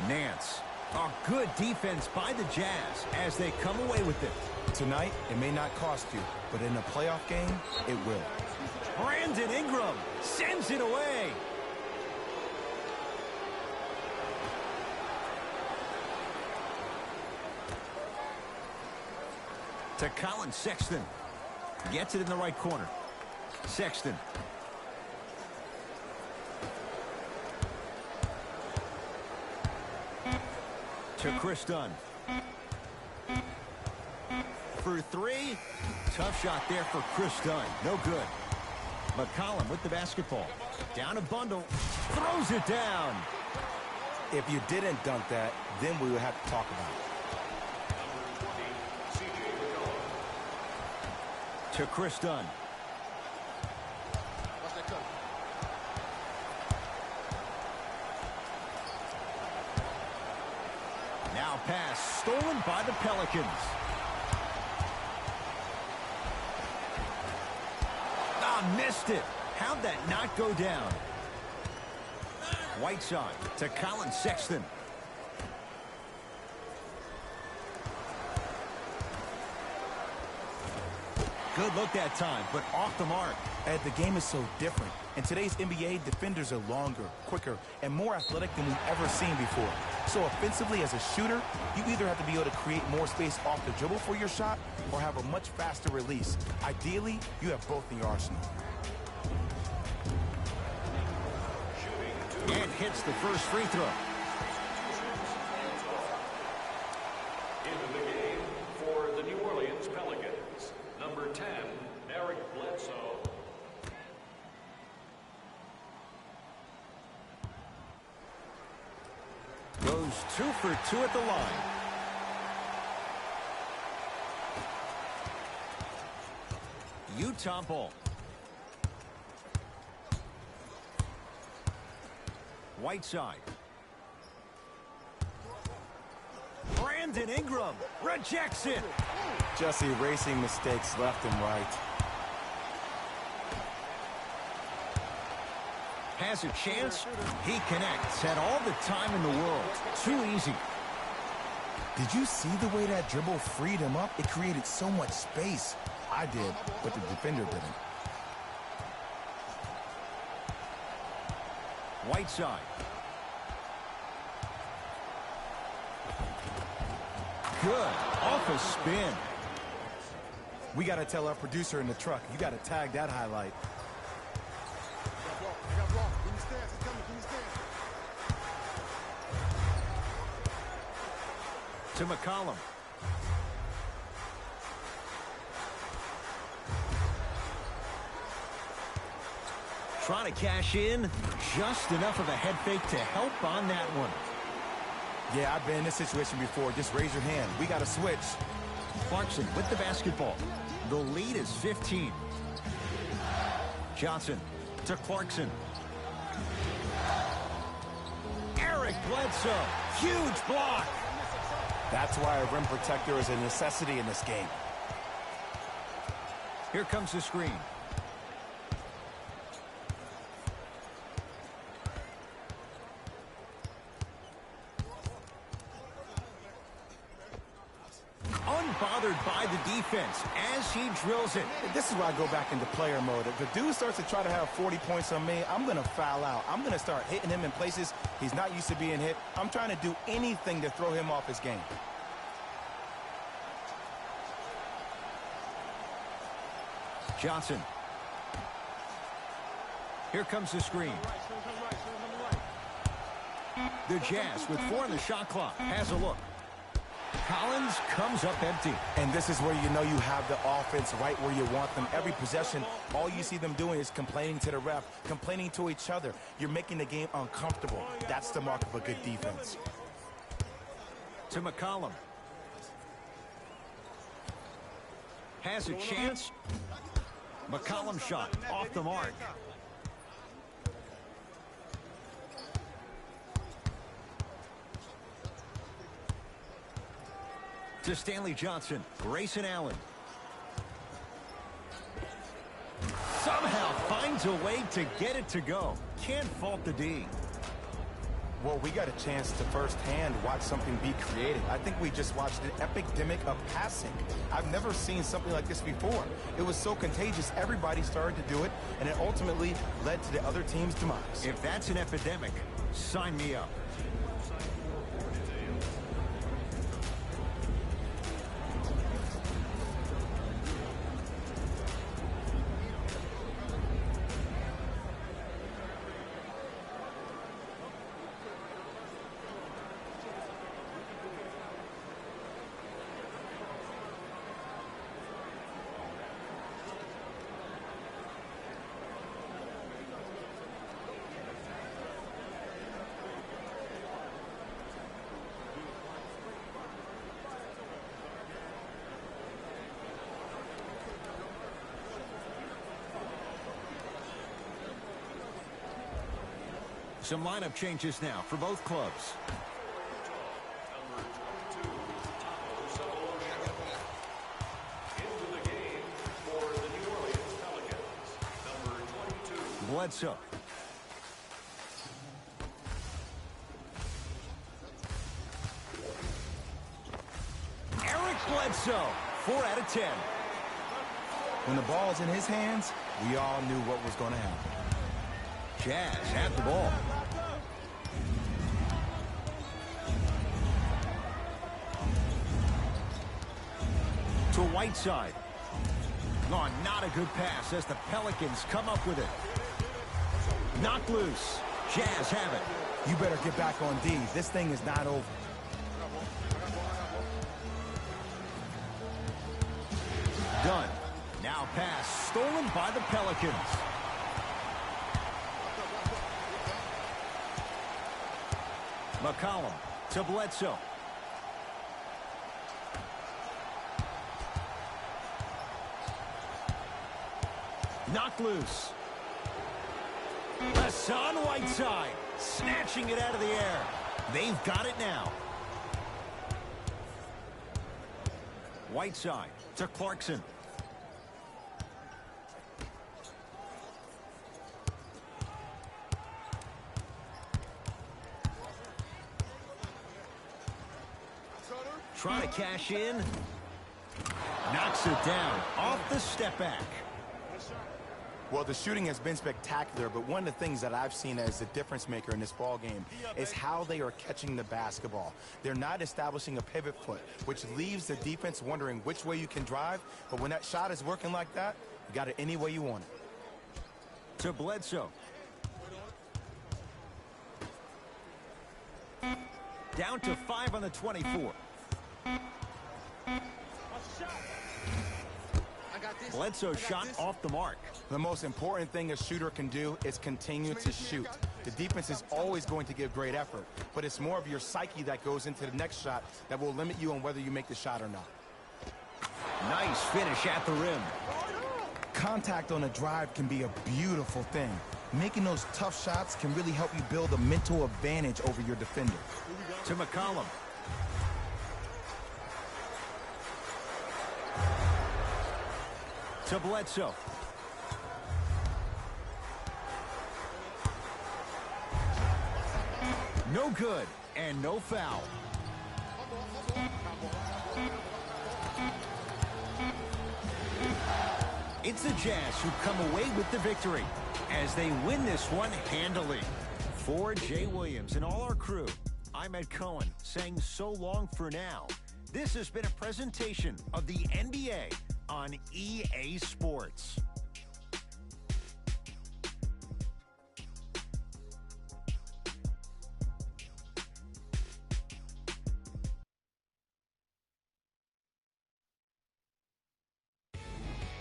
Nance. A good defense by the Jazz as they come away with it.
Tonight, it may not cost you, but in a playoff game, it will.
Brandon Ingram sends it away. To Colin Sexton. Gets it in the right corner. Sexton. To Chris Dunn. For three. Tough shot there for Chris Dunn. No good. McCollum with the basketball. Down a bundle. Throws it down.
If you didn't dunk that, then we would have to talk about it.
To Chris Dunn. Now pass stolen by the Pelicans. Missed it. How'd that not go down? Whiteside to Colin Sexton. Good look that time, but off the mark.
And the game is so different. In today's NBA, defenders are longer, quicker, and more athletic than we've ever seen before. So offensively, as a shooter, you either have to be able to create more space off the dribble for your shot or have a much faster release. Ideally, you have both in your arsenal.
And hits the first free throw.
Into the game for the New Orleans Pelicans, number 10, Eric Bledsoe.
Goes 2 for 2 at the line. Utah ball. Whiteside. Brandon Ingram rejects it.
Just erasing mistakes left and right.
Has a chance. He connects. Had all the time in the world. Too easy.
Did you see the way that dribble freed him up? It created so much space. I did, but the defender didn't.
Whiteside. good. Off a spin.
We got to tell our producer in the truck, you got to tag that highlight.
To McCollum. Trying to cash in. Just enough of a head fake to help on that one.
Yeah, I've been in this situation before. Just raise your hand. We got to switch.
Clarkson with the basketball. The lead is 15. Johnson to Clarkson. Eric Bledsoe. Huge block.
That's why a rim protector is a necessity in this game.
Here comes the screen. Unbothered by the defense as he drills it.
This is why I go back into player mode. If the dude starts to try to have 40 points on me, I'm going to foul out. I'm going to start hitting him in places he's not used to being hit. I'm trying to do anything to throw him off his game.
Johnson. Here comes the screen. The Jazz with 4 in the shot clock. Has a look. Collins comes up empty.
And this is where you know you have the offense right where you want them. Every possession, all you see them doing is complaining to the ref, complaining to each other. You're making the game uncomfortable. That's the mark of a good defense.
To McCollum. Has a chance. McCollum shot off the mark. To Stanley Johnson. Grayson Allen. Somehow finds a way to get it to go. Can't fault the D.
Well, we got a chance to firsthand watch something be created. I think we just watched an epidemic of passing. I've never seen something like this before. It was so contagious, everybody started to do it, and it ultimately led to the other team's demise.
If that's an epidemic, sign me up. Some lineup changes now for both clubs.
Into the game for the New Orleans Pelicans, number 22.
Bledsoe. Eric Bledsoe, 4 out of 10.
When the ball's in his hands, we all knew what was going to happen.
Jazz have the ball. To Whiteside. Oh, not a good pass as the Pelicans come up with it. Knocked loose. Jazz have it.
You better get back on D. This thing is not over.
Done. Now pass stolen by the Pelicans. McCollum to Bledsoe. Knocked loose. Hassan Whiteside snatching it out of the air. They've got it now. Whiteside to Clarkson. Trying to cash in. Knocks it down off the step back.
Well, the shooting has been spectacular, but one of the things that I've seen as the difference maker in this ball game is how they are catching the basketball. They're not establishing a pivot foot, which leaves the defense wondering which way you can drive, but when that shot is working like that, you got it any way you want it.
To Bledsoe. Down to 5 on the 24. Bledsoe's shot off the mark.
The most important thing a shooter can do is continue to shoot. The defense is always going to give great effort, but it's more of your psyche that goes into the next shot that will limit you on whether you make the shot or not.
Nice finish at the rim.
Contact on a drive can be a beautiful thing. Making those tough shots can really help you build a mental advantage over your defender.
To McCollum. To Bledsoe. No good, and no foul. It's the Jazz who come away with the victory as they win this one handily. For Jay Williams and all our crew, I'm Ed Cohen saying so long for now. This has been a presentation of the NBA on EA Sports.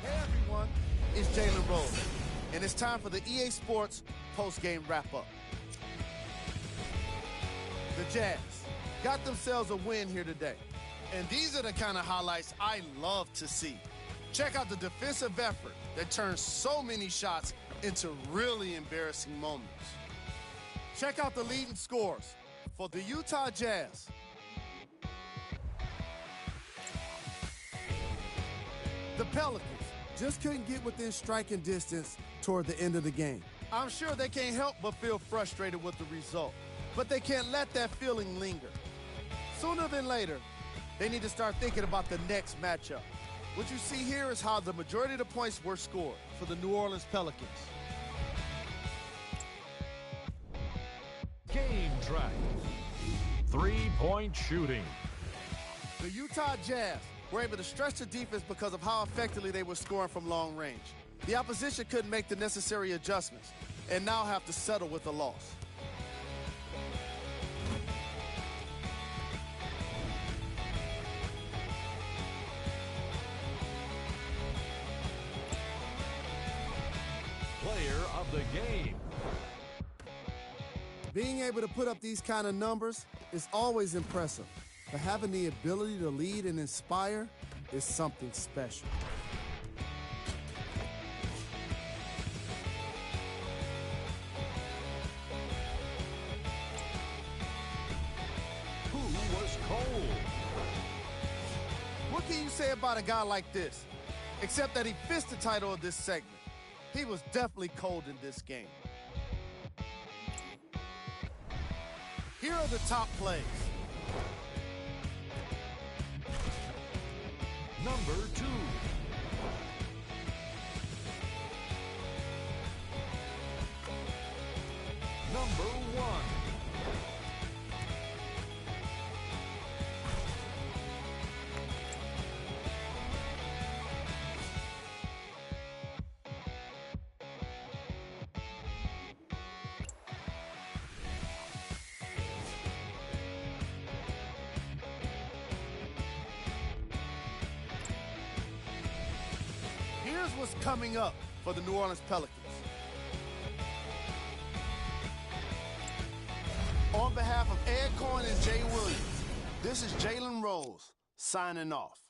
Hey everyone, it's Jalen Rose, and it's time for the EA Sports post-game wrap-up. The Jazz got themselves a win here today, and these are the kind of highlights I love to see. Check out the defensive effort that turns so many shots into really embarrassing moments. Check out the leading scores for the Utah Jazz. The Pelicans just couldn't get within striking distance toward the end of the game. I'm sure they can't help but feel frustrated with the result, but they can't let that feeling linger. Sooner than later, they need to start thinking about the next matchup. What you see here is how the majority of the points were scored for the New Orleans Pelicans.
Game track. 3-point shooting.
The Utah Jazz were able to stretch the defense because of how effectively they were scoring from long range. The opposition couldn't make the necessary adjustments and now have to settle with a loss.
Player of the game.
Being able to put up these kind of numbers is always impressive, but having the ability to lead and inspire is something special.
Who was cold?
What can you say about a guy like this? Except that he fits the title of this segment. He was definitely cold in this game. Here are the top plays.
Number 2. Number 1.
Here's what's coming up for the New Orleans Pelicans. On behalf of Ed Cohen and Jay Williams, this is Jalen Rose signing off.